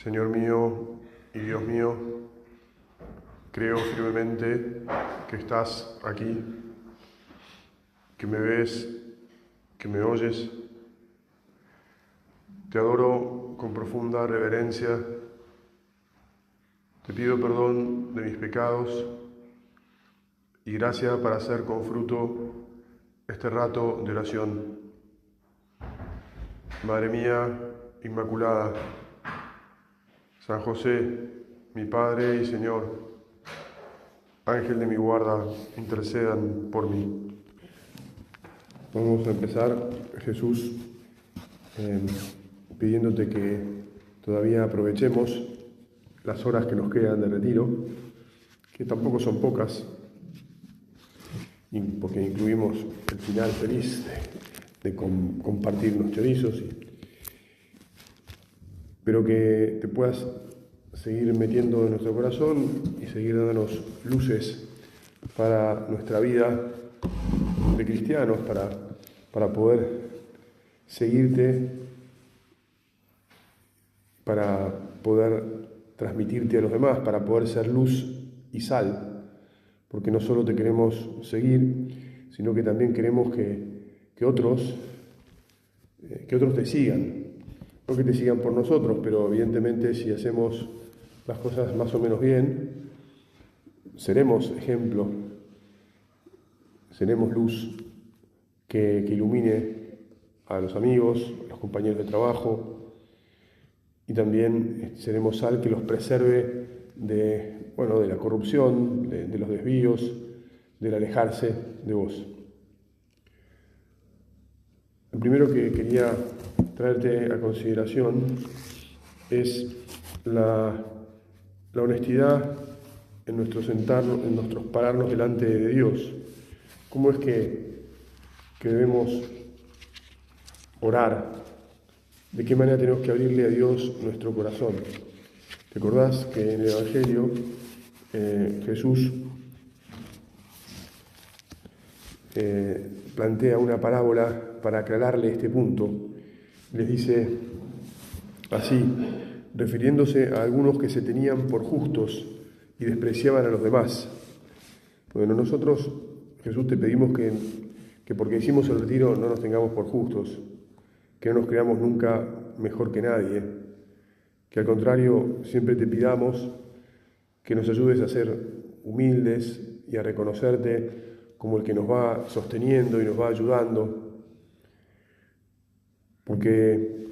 Señor mío y Dios mío, creo firmemente que estás aquí, que me ves, que me oyes. Te adoro con profunda reverencia. Te pido perdón de mis pecados y gracia para hacer con fruto este rato de oración. Madre mía Inmaculada, San José, mi Padre y Señor, Ángel de mi guarda, intercedan por mí. Vamos a empezar, Jesús, pidiéndote que todavía aprovechemos las horas que nos quedan de retiro, que tampoco son pocas, porque incluimos el final feliz de compartir unos chorizos, pero que te puedas seguir metiendo en nuestro corazón y seguir dándonos luces para nuestra vida de cristianos, para poder seguirte, para poder transmitirte a los demás, para poder ser luz y sal, porque no solo te queremos seguir, sino que también queremos que otros te sigan. No que te sigan por nosotros, pero evidentemente si hacemos las cosas más o menos bien, seremos ejemplo, seremos luz que ilumine a los amigos, a los compañeros de trabajo, y también seremos sal que los preserve de la corrupción, de los desvíos, del alejarse de vos. Lo primero que quería traerte a consideración es la honestidad en nuestro sentarnos, en nuestros pararnos delante de Dios. ¿Cómo es que debemos orar? ¿De qué manera tenemos que abrirle a Dios nuestro corazón? ¿Te acordás que en el Evangelio Jesús plantea una parábola para aclararle este punto? Les dice así, refiriéndose a algunos que se tenían por justos y despreciaban a los demás. Bueno, nosotros, Jesús, te pedimos que porque hicimos el retiro no nos tengamos por justos, que no nos creamos nunca mejor que nadie, que al contrario siempre te pidamos que nos ayudes a ser humildes y a reconocerte como el que nos va sosteniendo y nos va ayudando, porque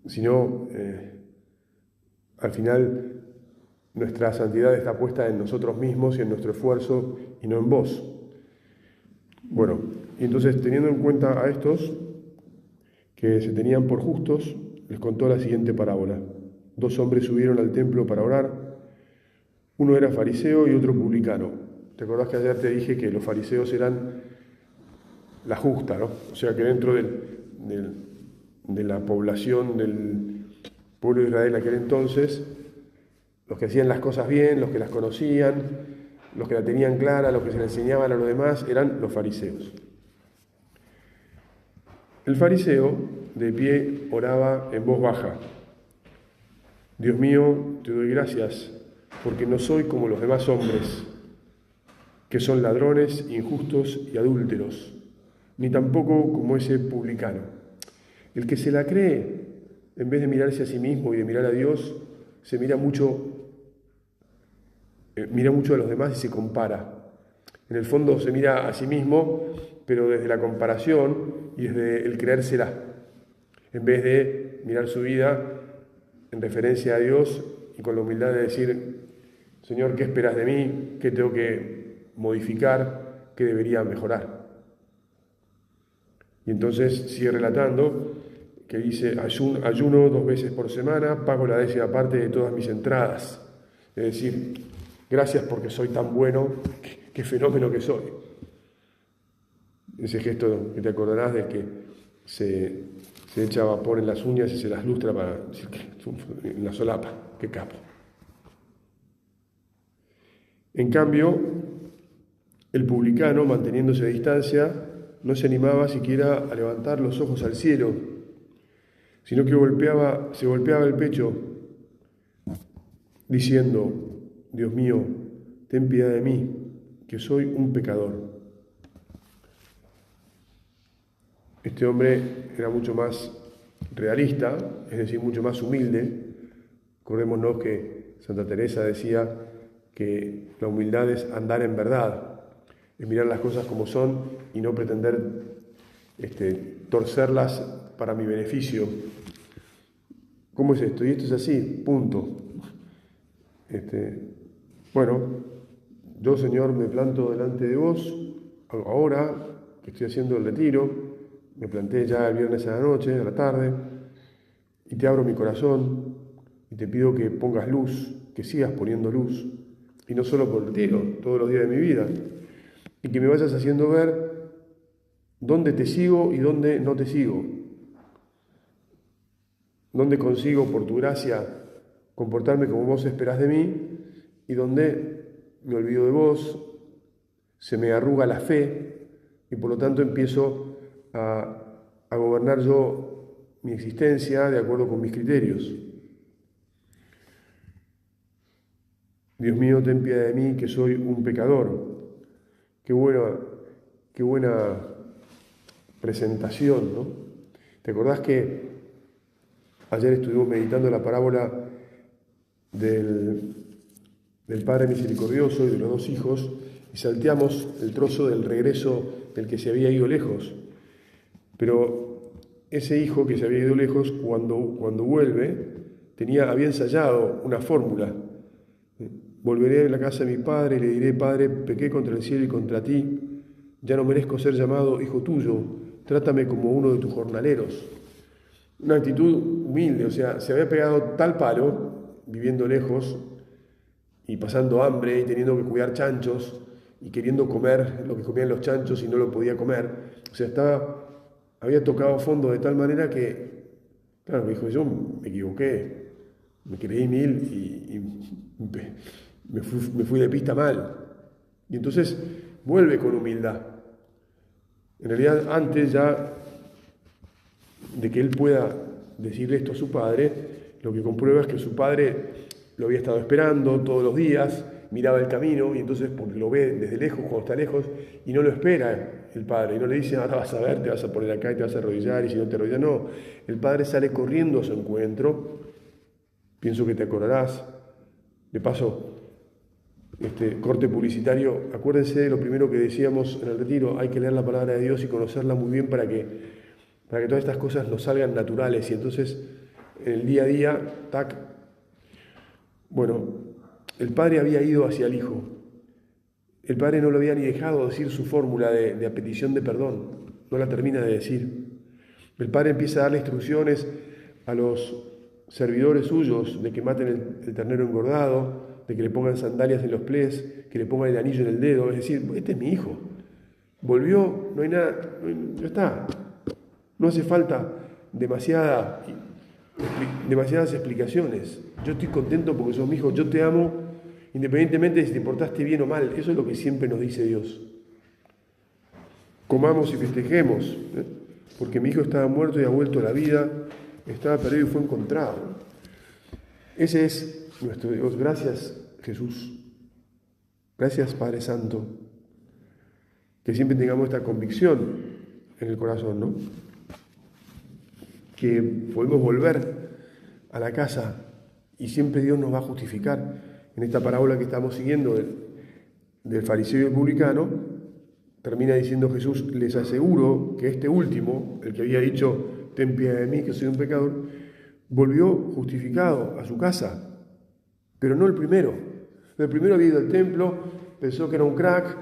si no, al final nuestra santidad está puesta en nosotros mismos y en nuestro esfuerzo y no en vos. Bueno, y entonces teniendo en cuenta a estos que se tenían por justos, les contó la siguiente parábola. 2 hombres subieron al templo para orar, uno era fariseo y otro publicano. ¿Te acordás que ayer te dije que los fariseos eran la justa, ¿no? O sea que dentro de la población del pueblo de Israel aquel entonces, los que hacían las cosas bien, los que las conocían, los que la tenían clara, los que se la enseñaban a los demás, eran los fariseos. El fariseo, de pie, oraba en voz baja. Dios mío, te doy gracias, porque no soy como los demás hombres, que son ladrones, injustos y adúlteros, ni tampoco como ese publicano. El que se la cree, en vez de mirarse a sí mismo y de mirar a Dios, se mira mucho a los demás y se compara. En el fondo se mira a sí mismo, pero desde la comparación y desde el creérsela, en vez de mirar su vida en referencia a Dios y con la humildad de decir, Señor, ¿qué esperas de mí? ¿Qué tengo que modificar? ¿Qué debería mejorar? Y entonces sigue relatando que dice, ayuno 2 veces por semana, pago la 10ª parte de todas mis entradas. Es decir, gracias porque soy tan bueno, qué fenómeno que soy. Ese gesto que te acordarás del que se echa vapor en las uñas y se las lustra para decir que en la solapa, qué capo. En cambio, el publicano, manteniéndose a distancia, no se animaba siquiera a levantar los ojos al cielo, sino que se golpeaba el pecho diciendo: Dios mío, ten piedad de mí, que soy un pecador. Este hombre era mucho más realista, es decir, mucho más humilde. Acordémonos que Santa Teresa decía que la humildad es andar en verdad, es mirar las cosas como son y no pretender torcerlas para mi beneficio. ¿Cómo es esto? Y esto es así, punto. Bueno, yo, Señor, me planto delante de vos, ahora que estoy haciendo el retiro, me planté ya el viernes a la noche, a la tarde, y te abro mi corazón y te pido que pongas luz, que sigas poniendo luz, y no solo por el retiro, todos los días de mi vida, y que me vayas haciendo ver dónde te sigo y dónde no te sigo, dónde consigo por tu gracia comportarme como vos esperás de mí y dónde me olvido de vos, se me arruga la fe y por lo tanto empiezo a gobernar yo mi existencia de acuerdo con mis criterios. Dios mío, ten piedad de mí, que soy un pecador. Qué buena presentación, ¿no? ¿Te acordás que ayer estuvimos meditando la parábola del Padre Misericordioso y de los dos hijos y salteamos el trozo del regreso del que se había ido lejos? Pero ese hijo que se había ido lejos, cuando vuelve, había ensayado una fórmula. Volveré a la casa de mi padre y le diré: Padre, pequé contra el cielo y contra ti, ya no merezco ser llamado hijo tuyo, trátame como uno de tus jornaleros. Una actitud humilde, o sea, se había pegado tal palo, viviendo lejos y pasando hambre y teniendo que cuidar chanchos y queriendo comer lo que comían los chanchos y no lo podía comer. O sea, había tocado fondo de tal manera que, claro, me dijo: yo me equivoqué, me creí mil y me fui de pista mal. Y entonces vuelve con humildad. En realidad, antes ya de que él pueda decirle esto a su padre, lo que comprueba es que su padre lo había estado esperando todos los días, miraba el camino y entonces, porque lo ve desde lejos, cuando está lejos, y no lo espera el padre, y no le dice: ahora vas a ver, te vas a poner acá y te vas a arrodillar, y si no te arrodillas, no. El padre sale corriendo a su encuentro. Pienso que te acordarás. De paso, corte publicitario, acuérdense de lo primero que decíamos en el retiro: hay que leer la palabra de Dios y conocerla muy bien para que todas estas cosas nos salgan naturales, y entonces en el día a día, tac. Bueno, el padre había ido hacia el hijo. El padre no lo había ni dejado decir su fórmula de petición de perdón, no la termina de decir. El padre empieza a darle instrucciones a los servidores suyos de que maten el ternero engordado, de que le pongan sandalias en los pies, que le pongan el anillo en el dedo. Es decir, este es mi hijo. Volvió, no hay nada, ya está. No hace falta demasiadas explicaciones. Yo estoy contento porque sos mi hijo, yo te amo, independientemente de si te portaste bien o mal. Eso es lo que siempre nos dice Dios. Comamos y festejemos, porque mi hijo estaba muerto y ha vuelto a la vida, estaba perdido y fue encontrado. Ese es nuestro Dios. Gracias, Jesús. Gracias, Padre Santo. Que siempre tengamos esta convicción en el corazón, ¿no? Que podemos volver a la casa y siempre Dios nos va a justificar. En esta parábola que estamos siguiendo del fariseo y el publicano, termina diciendo Jesús: les aseguro que este último, el que había dicho ten piedad de mí, que soy un pecador, volvió justificado a su casa, pero no el primero. El primero había ido al templo, pensó que era un crack,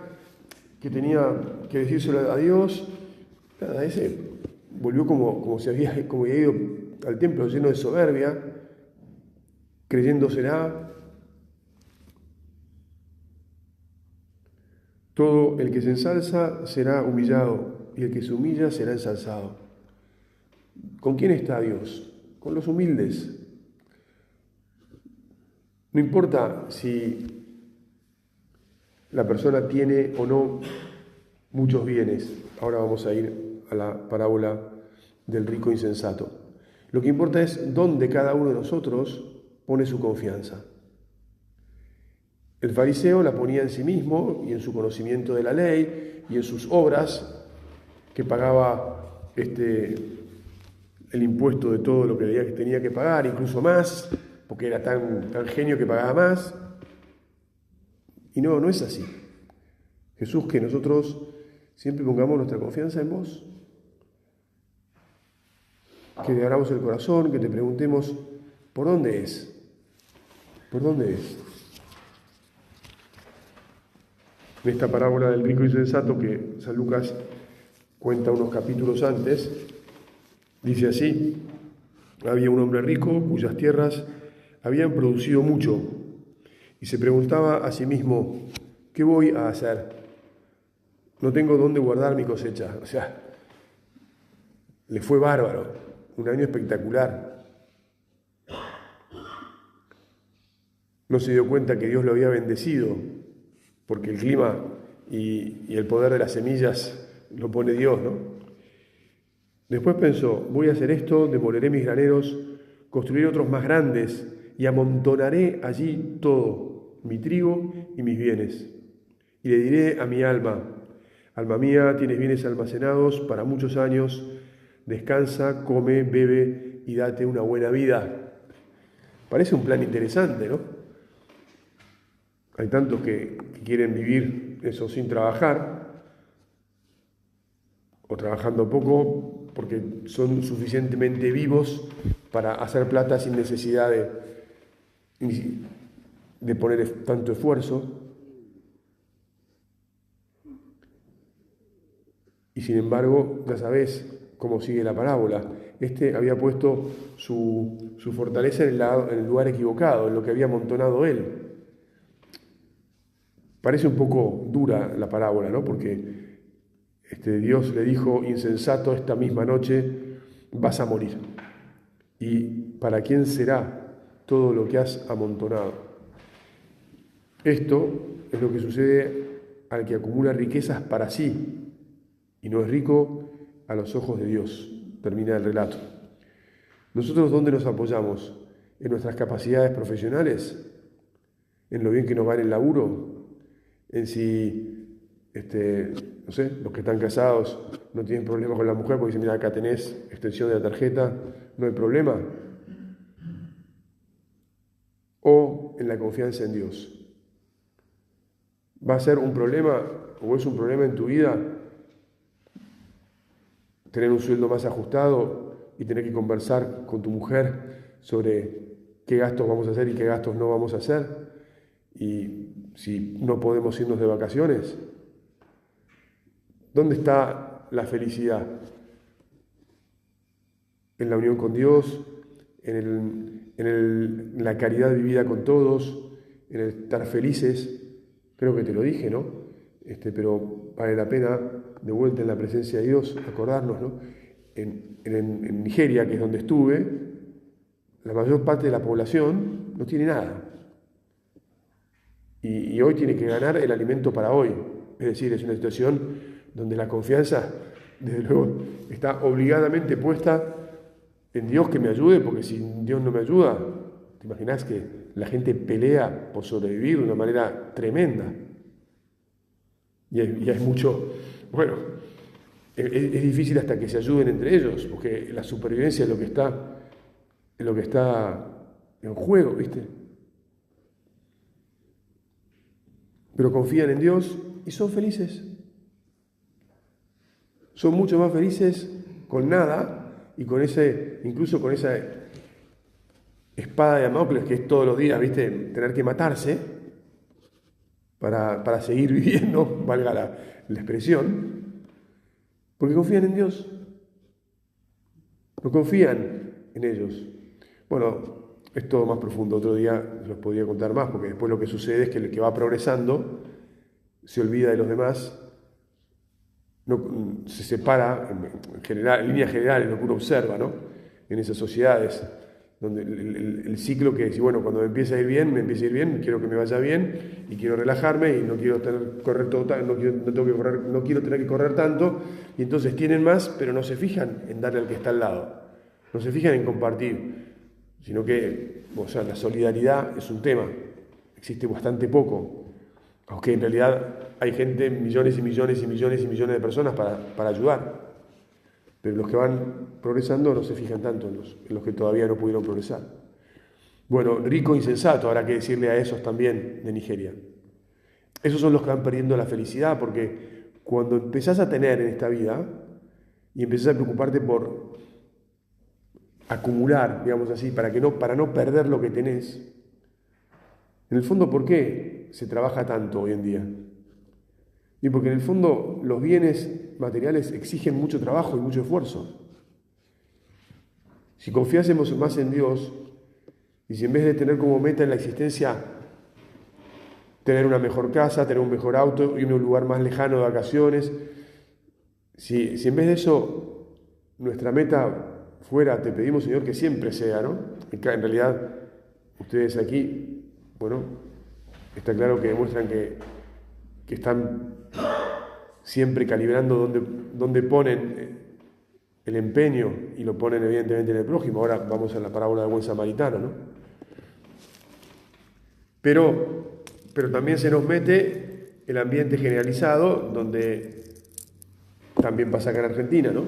que tenía que decírselo a Dios. Nada, ese volvió como había ido al templo lleno de soberbia, creyéndosela. Todo el que se ensalza será humillado, y el que se humilla será ensalzado. ¿Con quién está Dios? Con los humildes. No importa si la persona tiene o no muchos bienes. Ahora vamos a ir a la parábola del rico insensato. Lo que importa es dónde cada uno de nosotros pone su confianza. El fariseo la ponía en sí mismo y en su conocimiento de la ley y en sus obras, que pagaba el impuesto de todo lo que tenía que pagar, incluso más, porque era tan genio que pagaba más. Y no es así. Jesús, que nosotros siempre pongamos nuestra confianza en vos, que te abramos el corazón, que te preguntemos, ¿por dónde es? ¿Por dónde es? En esta parábola del rico insensato que San Lucas cuenta unos capítulos antes, dice así: había un hombre rico cuyas tierras habían producido mucho y se preguntaba a sí mismo, ¿qué voy a hacer? No tengo dónde guardar mi cosecha. O sea, le fue bárbaro, un año espectacular. No se dio cuenta que Dios lo había bendecido, porque el clima y el poder de las semillas lo pone Dios, ¿no? Después pensó, voy a hacer esto, demoleré mis graneros, construiré otros más grandes y amontonaré allí todo, mi trigo y mis bienes. Y le diré a mi alma, alma mía, tienes bienes almacenados para muchos años, descansa, come, bebe y date una buena vida. Parece un plan interesante, ¿no? Hay tantos que quieren vivir eso sin trabajar, o trabajando poco, porque son suficientemente vivos para hacer plata sin necesidad de poner tanto esfuerzo. Y sin embargo, ya sabés cómo sigue la parábola. Había puesto su fortaleza en el lugar equivocado, en lo que había amontonado él. Parece un poco dura la parábola, ¿no? Porque Dios le dijo, insensato, esta misma noche vas a morir. ¿Y para quién será todo lo que has amontonado? Esto es lo que sucede al que acumula riquezas para sí y no es rico a los ojos de Dios. Termina el relato. ¿Nosotros dónde nos apoyamos? ¿En nuestras capacidades profesionales? ¿En lo bien que nos va en el laburo? ¿En si, no sé, los que están casados no tienen problemas con la mujer porque dicen, mira, acá tenés extensión de la tarjeta, no hay problema? ¿O en la confianza en Dios? ¿Va a ser un problema o es un problema en tu vida tener un sueldo más ajustado y tener que conversar con tu mujer sobre qué gastos vamos a hacer y qué gastos no vamos a hacer? Y si no podemos irnos de vacaciones, ¿dónde está la felicidad? ¿En la unión con Dios? ¿En la caridad vivida con todos? ¿En el estar felices? Creo que te lo dije, ¿no? Pero vale la pena, de vuelta en la presencia de Dios, acordarnos, ¿no? En Nigeria, que es donde estuve, la mayor parte de la población no tiene nada. Y hoy tiene que ganar el alimento para hoy. Es decir, es una situación donde la confianza, desde luego, está obligadamente puesta en Dios que me ayude, porque si Dios no me ayuda, ¿te imaginas que la gente pelea por sobrevivir de una manera tremenda? Y hay mucho, bueno, es difícil hasta que se ayuden entre ellos, porque la supervivencia es lo que está en juego, ¿viste? Pero confían en Dios y son felices. Son mucho más felices con nada y incluso con esa espada de Damocles que es todos los días, ¿viste? Tener que matarse para seguir viviendo, valga la expresión, porque confían en Dios. No confían en ellos. Bueno, es todo más profundo. Otro día los podría contar más, porque después lo que sucede es que el que va progresando se olvida de los demás, se separa, en líneas generales, lo que uno observa, ¿no? En esas sociedades, donde el ciclo que es, bueno, cuando me empieza a ir bien, quiero que me vaya bien y quiero relajarme y no quiero no quiero tener que correr tanto, y entonces tienen más, pero no se fijan en darle al que está al lado, no se fijan en compartir, sino que, o sea, la solidaridad es un tema existe bastante poco, aunque en realidad hay gente, millones y millones y millones y millones de personas para ayudar. Pero los que van progresando no se fijan tanto en los que todavía no pudieron progresar. Bueno, rico, insensato, habrá que decirle a esos también de Nigeria. Esos son los que van perdiendo la felicidad, porque cuando empezás a tener en esta vida y empezás a preocuparte por acumular, digamos así, para no perder lo que tenés, en el fondo, ¿por qué se trabaja tanto hoy en día? Y porque en el fondo los bienes materiales exigen mucho trabajo y mucho esfuerzo. Si confiásemos más en Dios, y si en vez de tener como meta en la existencia tener una mejor casa, tener un mejor auto y un lugar más lejano de vacaciones, si en vez de eso nuestra meta fuera, te pedimos Señor que siempre sea, ¿no? En realidad, ustedes aquí, bueno, está claro que demuestran que están siempre calibrando dónde ponen el empeño y lo ponen evidentemente en el prójimo. Ahora vamos a la parábola del buen samaritano, ¿no? Pero también se nos mete el ambiente generalizado, donde también pasa acá en Argentina, ¿no?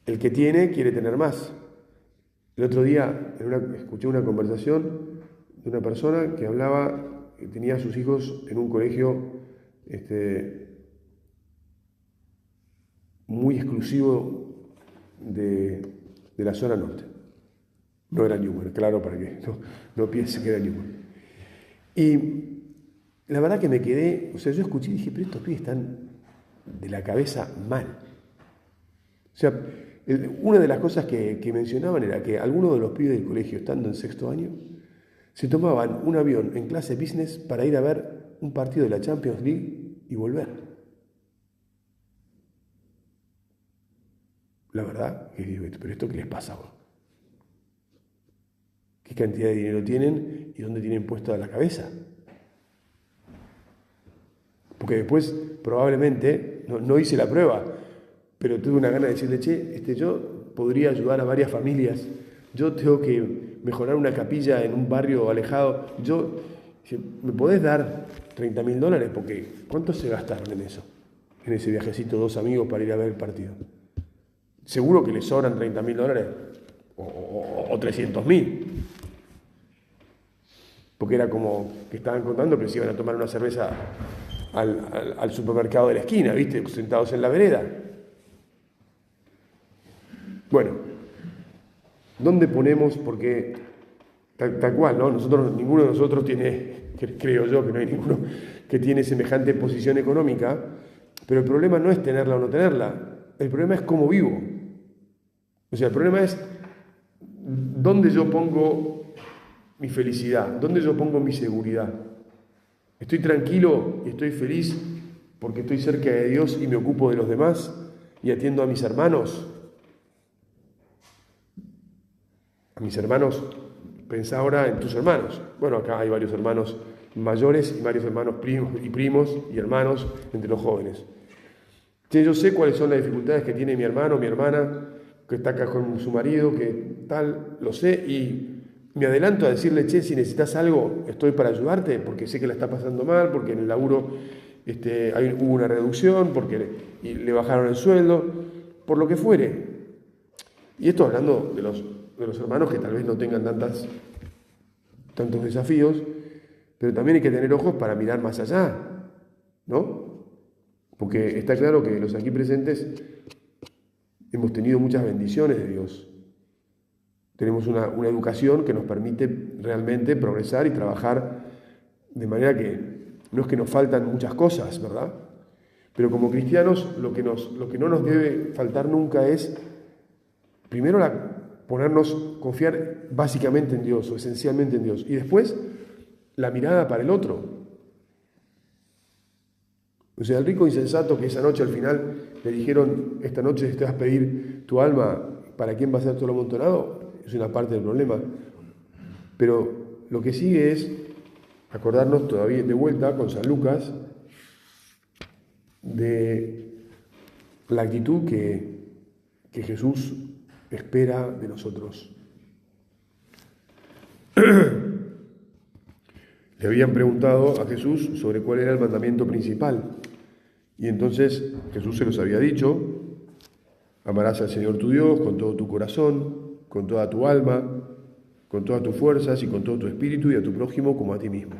El que tiene quiere tener más. El otro día escuché una conversación de una persona que hablaba que tenía a sus hijos en un colegio muy exclusivo de la zona norte. No era Newman, claro, para que no piense que era Newman. Y la verdad que me quedé, yo escuché y dije, pero estos pibes están de la cabeza mal. O sea, una de las cosas que mencionaban era que algunos de los pibes del colegio, estando en sexto año, se tomaban un avión en clase business para ir a ver un partido de la Champions League y volver. La verdad que digo, pero ¿esto qué les pasa ahora? ¿Qué cantidad de dinero tienen y dónde tienen puesta la cabeza? Porque después probablemente, no hice la prueba, pero tuve una gana de decirle, yo podría ayudar a varias familias, yo tengo que mejorar una capilla en un barrio alejado, ¿me podés dar $30.000? Porque ¿cuánto se gastaron en eso? En ese viajecito, 2 amigos para ir a ver el partido. Seguro que les sobran $30.000 o 300.000. Porque era como que estaban contando que se iban a tomar una cerveza al supermercado de la esquina, ¿viste? Sentados en la vereda. Bueno, ¿dónde ponemos? Porque tal cual, ¿no? Ninguno de nosotros tiene, creo yo que no hay ninguno que tiene semejante posición económica, pero el problema no es tenerla o no tenerla, el problema es cómo vivo. O sea, el problema es dónde yo pongo mi felicidad, dónde yo pongo mi seguridad. Estoy tranquilo y estoy feliz porque estoy cerca de Dios y me ocupo de los demás y atiendo a mis hermanos. A mis hermanos, pensá ahora en tus hermanos. Bueno, acá hay varios hermanos mayores y varios hermanos primos y hermanos entre los jóvenes. Yo sé cuáles son las dificultades que tiene mi hermano, mi hermana, que está acá con su marido, que tal, lo sé, y me adelanto a decirle, si necesitas algo, estoy para ayudarte, porque sé que la está pasando mal, porque en el laburo hubo una reducción, porque le bajaron el sueldo, por lo que fuere. Y esto hablando de los hermanos que tal vez no tengan tantos desafíos, pero también hay que tener ojos para mirar más allá, ¿no? Porque está claro que los aquí presentes hemos tenido muchas bendiciones de Dios. Tenemos una educación que nos permite realmente progresar y trabajar de manera que no es que nos faltan muchas cosas, ¿verdad? Pero como cristianos lo que no nos debe faltar nunca es, primero, confiar básicamente en Dios o esencialmente en Dios, y después la mirada para el otro. O sea, el rico insensato que esa noche al final le dijeron, esta noche te vas a pedir tu alma, ¿para quién va a ser todo lo amontonado? Es una parte del problema. Pero lo que sigue es acordarnos todavía de vuelta con San Lucas de la actitud que Jesús espera de nosotros. Le habían preguntado a Jesús sobre cuál era el mandamiento principal. Y entonces Jesús se los había dicho: amarás al Señor tu Dios con todo tu corazón, con toda tu alma, con todas tus fuerzas y con todo tu espíritu, y a tu prójimo como a ti mismo.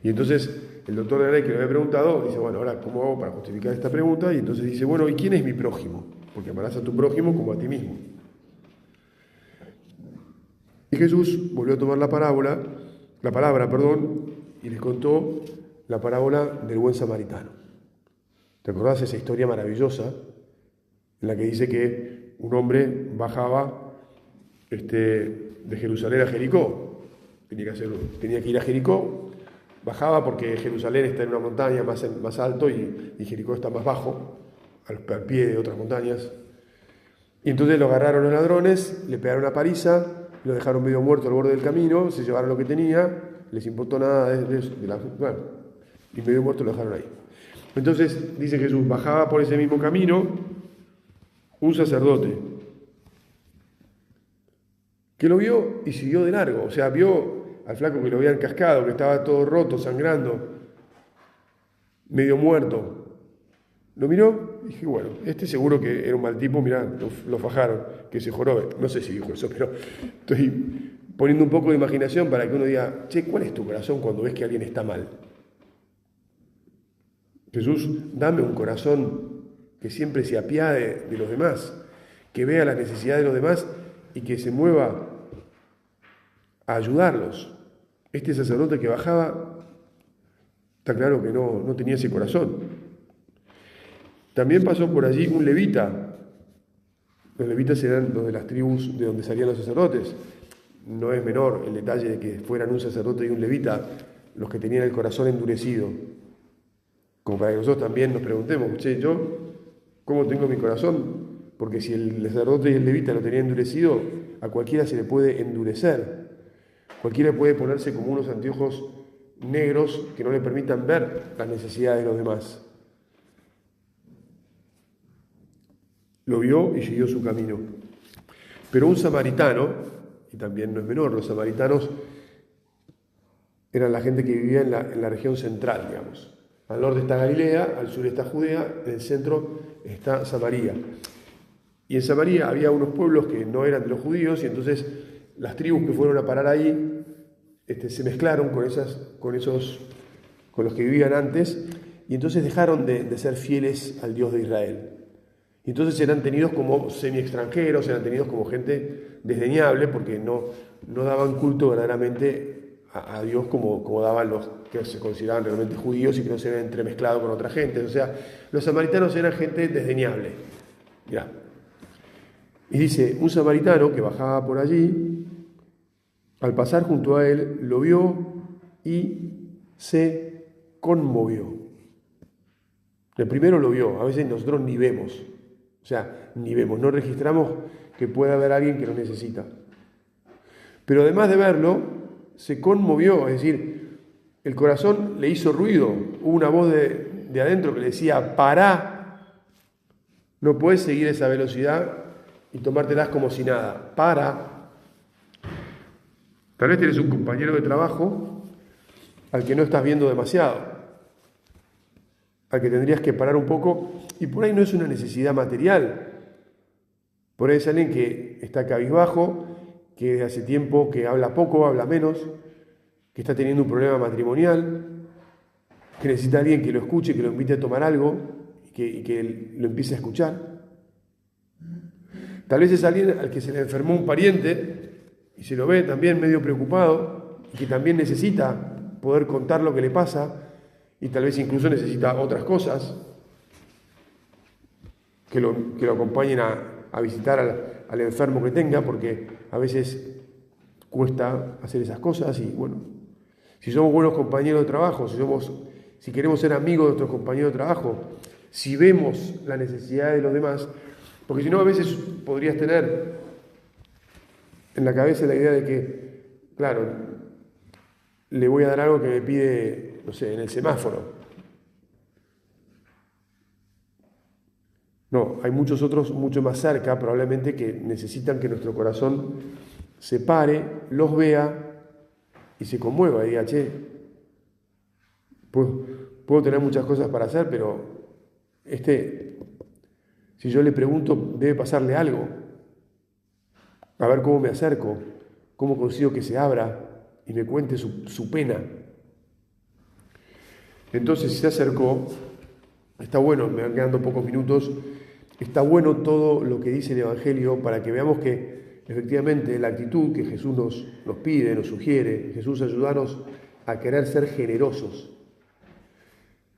Y entonces el doctor de la ley que le había preguntado dice: bueno, ahora, ¿cómo hago para justificar esta pregunta? Y entonces dice: bueno, ¿y quién es mi prójimo? Porque amarás a tu prójimo como a ti mismo. Y Jesús volvió a tomar la palabra, y les contó la parábola del buen samaritano. ¿Te acordás de esa historia maravillosa en la que dice que un hombre bajaba de Jerusalén a Jericó? Tenía que ir a Jericó, bajaba porque Jerusalén está en una montaña más alto y Jericó está más bajo, al pie de otras montañas. Y entonces lo agarraron los ladrones, le pegaron una paliza, lo dejaron medio muerto al borde del camino, se llevaron lo que tenía, les importó nada y medio muerto lo dejaron ahí. Entonces, dice Jesús, bajaba por ese mismo camino un sacerdote que lo vio y siguió de largo. O sea, vio al flaco que lo habían cascado, que estaba todo roto, sangrando, medio muerto. Lo miró y dije: bueno, este seguro que era un mal tipo, mirá, lo fajaron, que se jorobe. No sé si dijo eso, pero estoy poniendo un poco de imaginación para que uno diga: che, ¿cuál es tu corazón cuando ves que alguien está mal? Jesús, dame un corazón que siempre se apiade de los demás, que vea la necesidad de los demás y que se mueva a ayudarlos. Este sacerdote que bajaba, está claro que no tenía ese corazón. También pasó por allí un levita. Los levitas eran los de las tribus de donde salían los sacerdotes. No es menor el detalle de que fueran un sacerdote y un levita los que tenían el corazón endurecido. Como para que nosotros también nos preguntemos: che, ¿yo cómo tengo mi corazón? Porque si el sacerdote y el levita lo tenían endurecido, a cualquiera se le puede endurecer. Cualquiera puede ponerse como unos anteojos negros que no le permitan ver las necesidades de los demás. Lo vio y siguió su camino. Pero un samaritano, y también no es menor, los samaritanos eran la gente que vivía en la región central, digamos. Al norte está Galilea, al sur está Judea, en el centro está Samaria. Y en Samaria había unos pueblos que no eran de los judíos, y entonces las tribus que fueron a parar ahí se mezclaron con los que vivían antes, y entonces dejaron de ser fieles al Dios de Israel. Y entonces eran tenidos como semi-extranjeros, eran tenidos como gente desdeñable, porque no daban culto verdaderamente a Dios como daban los que se consideraban realmente judíos y que no se habían entremezclado con otra gente. O sea, los samaritanos eran gente desdeñable. Mirá. Y dice: un samaritano que bajaba por allí, al pasar junto a él, lo vio y se conmovió. El primero lo vio, a veces nosotros ni vemos. O sea, ni vemos, no registramos que pueda haber alguien que lo necesita. Pero además de verlo, se conmovió, es decir, el corazón le hizo ruido. Hubo una voz de adentro que le decía: pará, no puedes seguir esa velocidad y tomártelas como si nada. Para. Tal vez tienes un compañero de trabajo al que no estás viendo demasiado, al que tendrías que parar un poco, y por ahí no es una necesidad material. Por ahí es alguien que está cabizbajo, que hace tiempo que habla poco, habla menos, que está teniendo un problema matrimonial, que necesita a alguien que lo escuche, que lo invite a tomar algo y que lo empiece a escuchar. Tal vez es alguien al que se le enfermó un pariente y se lo ve también medio preocupado y que también necesita poder contar lo que le pasa, y tal vez incluso necesita otras cosas que lo acompañen a visitar al enfermo que tenga, porque a veces cuesta hacer esas cosas. Y bueno, si somos buenos compañeros de trabajo, si queremos ser amigos de nuestros compañeros de trabajo, si vemos la necesidad de los demás, porque si no, a veces podrías tener en la cabeza la idea de que, claro, le voy a dar algo que me pide, no sé, en el semáforo. No, hay muchos otros mucho más cerca, probablemente, que necesitan que nuestro corazón se pare, los vea y se conmueva y diga, che, puedo tener muchas cosas para hacer, pero si yo le pregunto, debe pasarle algo. A ver cómo me acerco, cómo consigo que se abra y me cuente su pena. Entonces, si se acercó, está bueno, me van quedando pocos minutos, está bueno todo lo que dice el Evangelio para que veamos que efectivamente la actitud que Jesús nos pide, nos sugiere, Jesús, ayúdanos a querer ser generosos.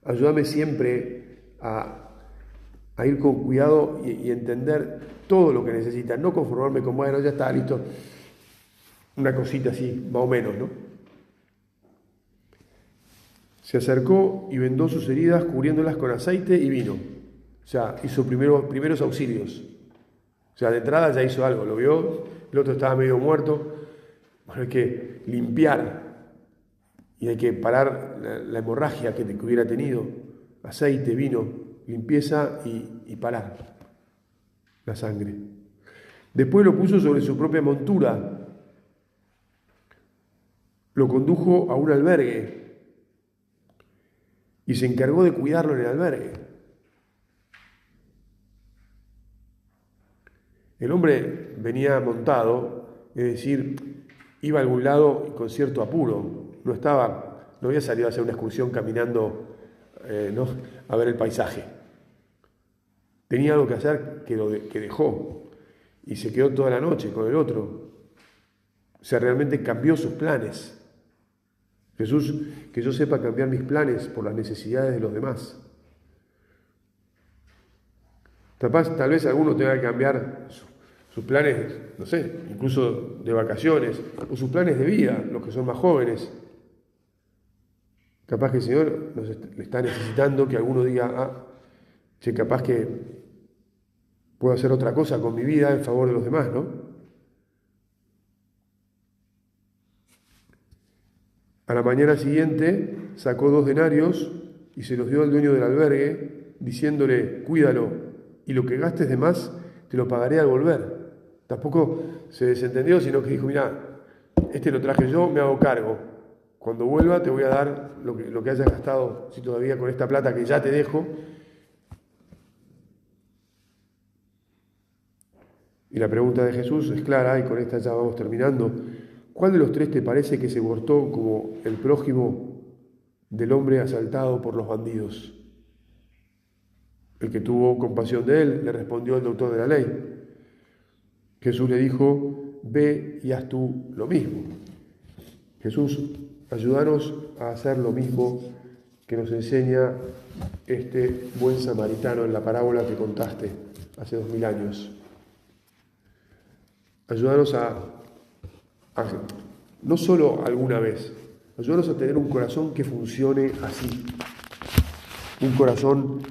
Ayúdame siempre a ir con cuidado y entender todo lo que necesita, no conformarme con, bueno, ya está, listo, una cosita así, más o menos, ¿no? Se acercó y vendó sus heridas cubriéndolas con aceite y vino. O sea, hizo primeros auxilios. O sea, de entrada ya hizo algo, lo vio, el otro estaba medio muerto. Bueno, hay que limpiar y hay que parar la hemorragia que hubiera tenido. Aceite, vino, limpieza y parar la sangre. Después lo puso sobre su propia montura. Lo condujo a un albergue y se encargó de cuidarlo en el albergue. El hombre venía montado, es decir, iba a algún lado con cierto apuro. No había salido a hacer una excursión caminando a ver el paisaje. Tenía algo que hacer que dejó y se quedó toda la noche con el otro. O sea, realmente cambió sus planes. Jesús, que yo sepa cambiar mis planes por las necesidades de los demás. Tal vez alguno tenga que cambiar sus planes, no sé, incluso de vacaciones, o sus planes de vida, los que son más jóvenes. Capaz que el Señor le está necesitando que alguno diga, che, capaz que puedo hacer otra cosa con mi vida en favor de los demás, ¿no? A la mañana siguiente sacó 2 denarios y se los dio al dueño del albergue, diciéndole, cuídalo, y lo que gastes de más te lo pagaré al volver. Tampoco se desentendió, sino que dijo, mirá, lo traje yo, me hago cargo. Cuando vuelva te voy a dar lo que hayas gastado, si todavía con esta plata que ya te dejo. Y la pregunta de Jesús es clara, y con esta ya vamos terminando. ¿Cuál de los 3 te parece que se portó como el prójimo del hombre asaltado por los bandidos? El que tuvo compasión de él, le respondió el doctor de la ley. Jesús le dijo, ve y haz tú lo mismo. Jesús, ayúdanos a hacer lo mismo que nos enseña este buen samaritano en la parábola que contaste hace 2000 años. Ayúdanos no solo alguna vez, ayúdanos a tener un corazón que funcione así, un corazón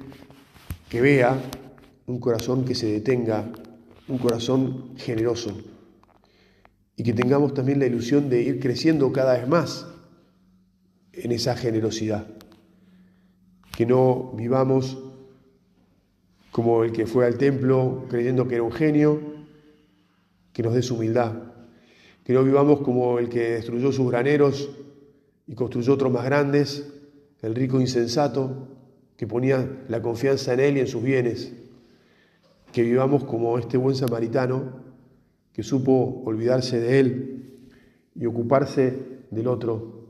que vea, un corazón que se detenga, un corazón generoso, y que tengamos también la ilusión de ir creciendo cada vez más en esa generosidad, que no vivamos como el que fue al templo creyendo que era un genio, que nos dé su humildad. Que no vivamos como el que destruyó sus graneros y construyó otros más grandes, el rico insensato que ponía la confianza en él y en sus bienes. Que vivamos como este buen samaritano que supo olvidarse de él y ocuparse del otro.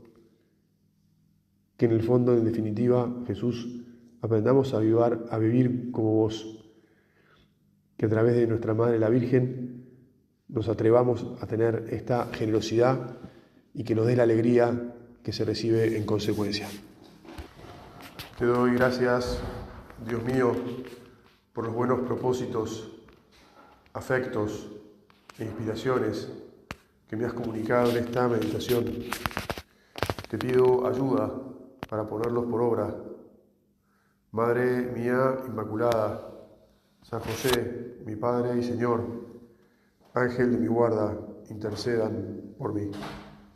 Que en el fondo, en definitiva, Jesús, aprendamos a vivir como vos. Que a través de nuestra Madre la Virgen nos atrevamos a tener esta generosidad y que nos dé la alegría que se recibe en consecuencia. Te doy gracias, Dios mío, por los buenos propósitos, afectos e inspiraciones que me has comunicado en esta meditación. Te pido ayuda para ponerlos por obra. Madre mía Inmaculada, San José, mi Padre y Señor, Ángel de mi guarda, intercedan por mí.